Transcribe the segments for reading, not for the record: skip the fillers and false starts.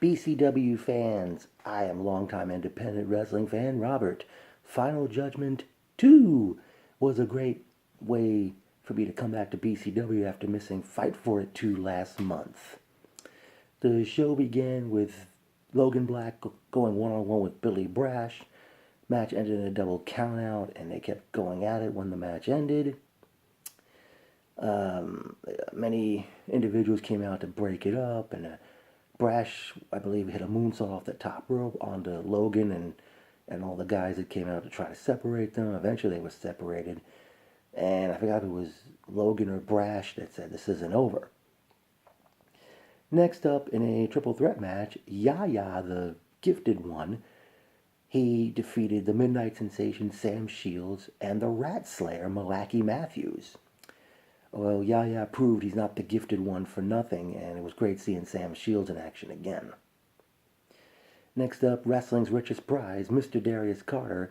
BCW fans, I am longtime independent wrestling fan Robert. Final Judgment 2 was a great way for me to come back to BCW after missing Fight for It 2 last month. The show began with Logan Black going one-on-one with Billy Brash. Match ended in a double countout, and they kept going at it when the match ended. Many individuals came out to break it up, and Brash, I believe, hit a moonsault off the top rope onto Logan and all the guys that came out to try to separate them. Eventually, they were separated, and I forgot if it was Logan or Brash that said this isn't over. Next up, in a triple threat match, Yaya, the gifted one, he defeated the Midnight Sensation Sam Shields and the Rat Slayer Malachi Matthews. Well, Yaya proved he's not the gifted one for nothing, and it was great seeing Sam Shields in action again. Next up, wrestling's richest prize, Mr. Darius Carter,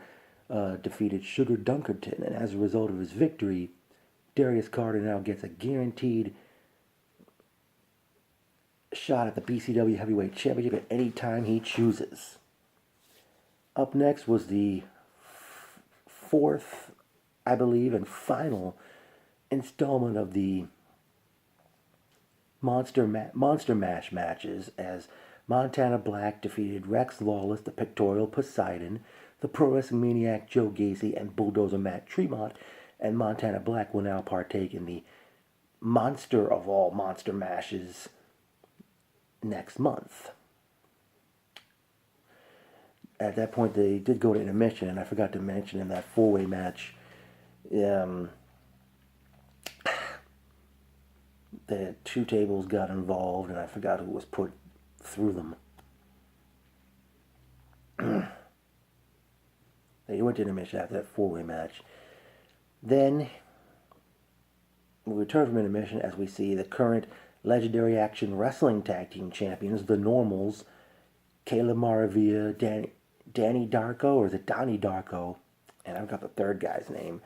defeated Sugar Dunkerton, and as a result of his victory, Darius Carter now gets a guaranteed shot at the BCW Heavyweight Championship at any time he chooses. Up next was the fourth, I believe, and final installment of the Monster Mash matches, as Montana Black defeated Rex Lawless, the Pictorial Poseidon, the Pro Wrestling Maniac Joe Gacy, and Bulldozer Matt Tremont, and Montana Black will now partake in the monster of all Monster Mashes next month. At that point, they did go to intermission, and I forgot to mention in that four-way match, the two tables got involved, and I forgot who was put through them. They went to intermission after that four-way match. Then we return from intermission as we see the current Legendary Action Wrestling Tag Team Champions, the Normals, Caleb Maravilla, Danny Darko, or is it Donnie Darko? And I've got the third guy's name,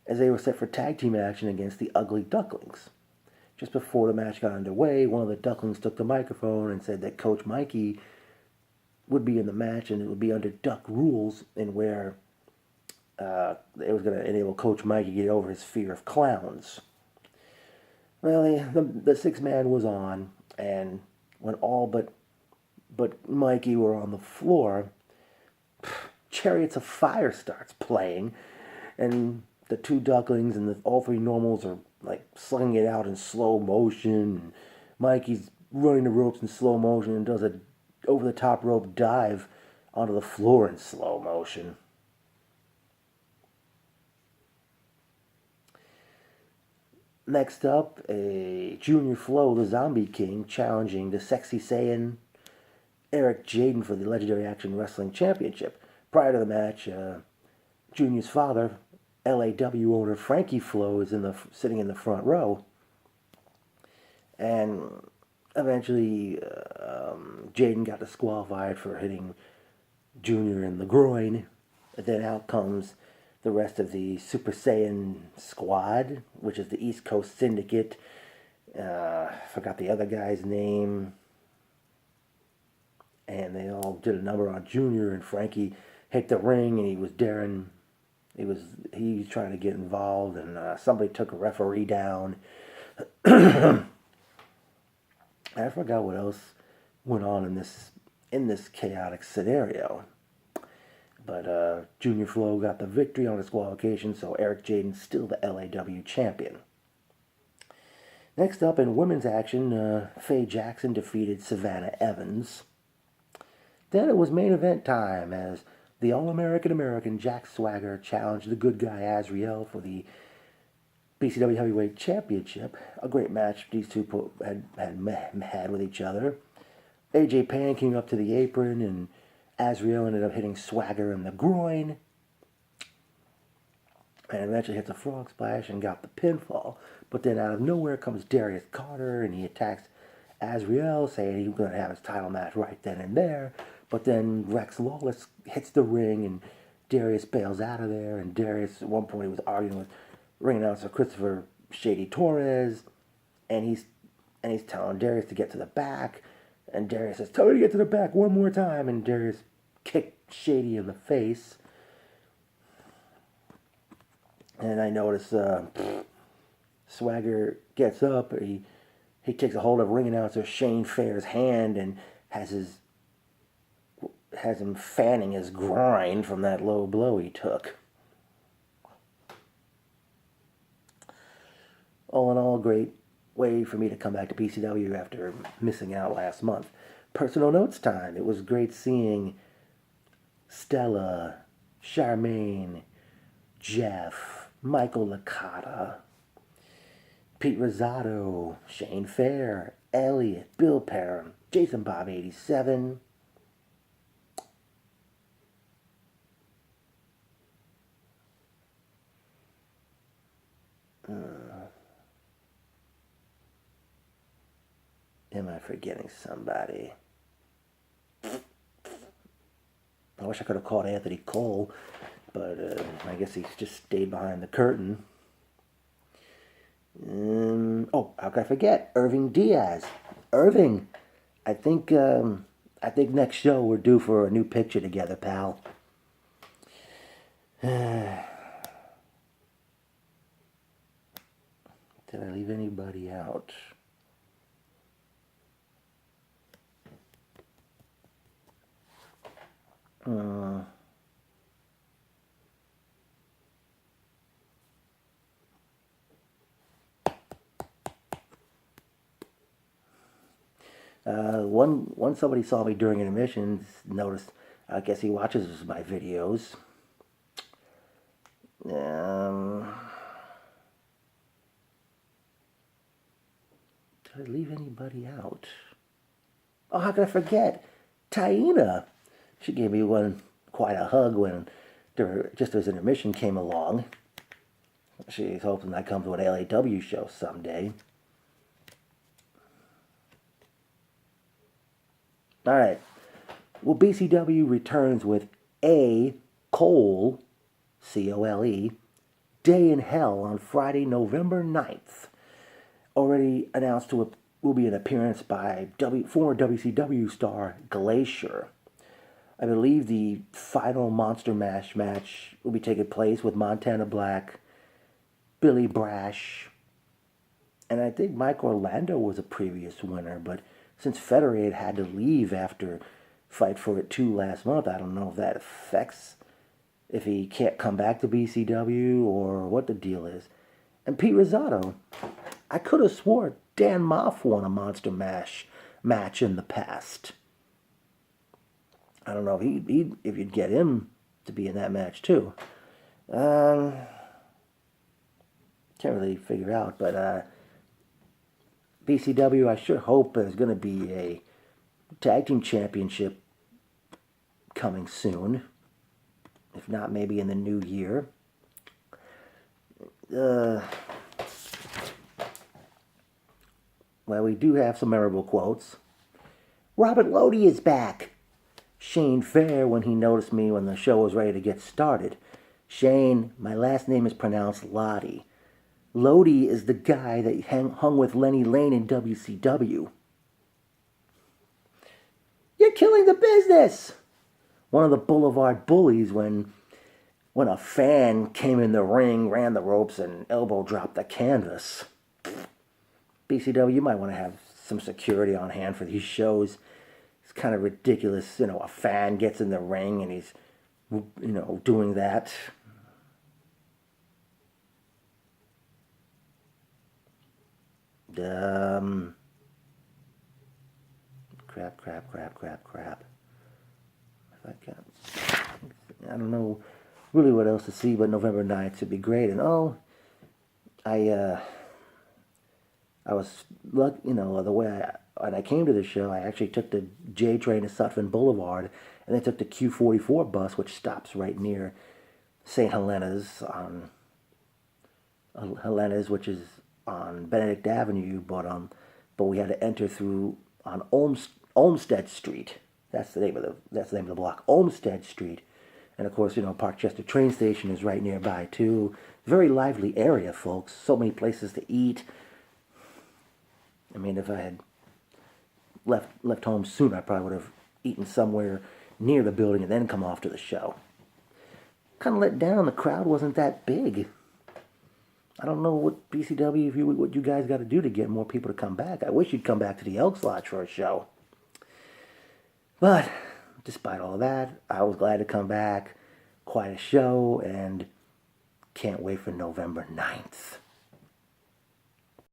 as they were set for tag team action against the Ugly Ducklings. Just before the match got underway, one of the Ducklings took the microphone and said that Coach Mikey would be in the match, and it would be under Duck rules, in where it was going to enable Coach Mikey to get over his fear of clowns. Well, the six-man was on, and when all but Mikey were on the floor, Chariots of Fire starts playing, and the two Ducklings and all three Normals are like slinging it out in slow motion. And Mikey's running the ropes in slow motion and does a over-the-top rope dive onto the floor in slow motion. Next up, a Junior Flo, the Zombie King, challenging the Sexy Saiyan Eric Jaden for the Legendary Action Wrestling Championship. Prior to the match, Junior's father, LAW owner Frankie Flo, is sitting in the front row. And eventually, Jaden got disqualified for hitting Junior in the groin. And then out comes the rest of the Super Saiyan squad, which is the East Coast Syndicate. Forgot the other guy's name. And they all did a number on Junior, and Frankie hit the ring, and he was trying to get involved, and somebody took a referee down. I forgot what else went on in this chaotic scenario. But Junior Flo got the victory on disqualification, so Eric Jaden's still the LAW champion. Next up in women's action, Faye Jackson defeated Savannah Evans. Then it was main event time, as the All-American Jack Swagger challenged the good guy Azriel for the BCW Heavyweight Championship. A great match these two had with each other. AJ Pan came up to the apron, and Azriel ended up hitting Swagger in the groin, and eventually hits a frog splash and got the pinfall. But then out of nowhere comes Darius Carter, and he attacks Azriel, saying he was going to have his title match right then and there. But then Rex Lawless hits the ring, and Darius bails out of there. And Darius, at one point, he was arguing with ring announcer Christopher Shady Torres, and he's telling Darius to get to the back. And Darius says, "Tell me to get to the back one more time." And Darius kicked Shady in the face. And I notice Swagger gets up. He takes a hold of ring announcer Shane Fair's hand and has him fanning his groin from that low blow he took. All in all, great way for me to come back to BCW after missing out last month. Personal notes time. It was great seeing Stella, Charmaine, Jeff, Michael Licata, Pete Rosado, Shane Fair, Elliot, Bill Parham, Jason Bob 87. Am I forgetting somebody? I wish I could have called Anthony Cole, but I guess he just stayed behind the curtain. How could I forget? Irving Diaz. Irving, I think next show we're due for a new picture together, pal. Did I leave anybody out? One somebody saw me during intermissions, noticed, I guess he watches my videos. Did I leave anybody out? Oh, how could I forget? Taina. She gave me quite a hug when just as intermission came along. She's hoping I come to an LAW show someday. All right. Well, BCW returns with A Cole, C-O-L-E, Day in Hell on Friday, November 9th. Already announced will be an appearance by former WCW star Glacier. I believe the final Monster Mash match will be taking place with Montana Black, Billy Brash, and I think Mike Orlando was a previous winner, but since Federated had to leave after Fight for It 2 last month, I don't know if that affects if he can't come back to BCW or what the deal is. And Pete Rosado, I could have swore Dan Moff won a Monster Mash match in the past. I don't know if you'd get him to be in that match too. Can't really figure out, but BCW, I sure hope there's going to be a tag team championship coming soon. If not, maybe in the new year. Well, we do have some memorable quotes. Robert Lodi is back. Shane Fair when he noticed me when the show was ready to get started. Shane, my last name is pronounced Lottie. Lodi is the guy that hung with Lenny Lane in WCW. You're killing the business! One of the Boulevard Bullies when a fan came in the ring, ran the ropes, and elbow dropped the canvas. BCW, you might want to have some security on hand for these shows. It's kind of ridiculous, a fan gets in the ring and he's, doing that. Crap. I don't know really what else to see, but November 9th should be great. And I was lucky, the way when I came to the show, I actually took the J train to Sutphin Boulevard, and then took the Q44 bus, which stops right near St. Helena's which is on Benedict Avenue, but we had to enter through on Olmsted Street. That's the name of the block, Olmsted Street. And of course, Parkchester train station is right nearby too. Very lively area, folks. So many places to eat. I mean, if I had left home sooner, I probably would have eaten somewhere near the building and then come off to the show. Kind of let down. The crowd wasn't that big. I don't know what BCW, what you guys got to do to get more people to come back. I wish you'd come back to the Elks Lodge for a show. But despite all of that, I was glad to come back. Quite a show, and can't wait for November 9th.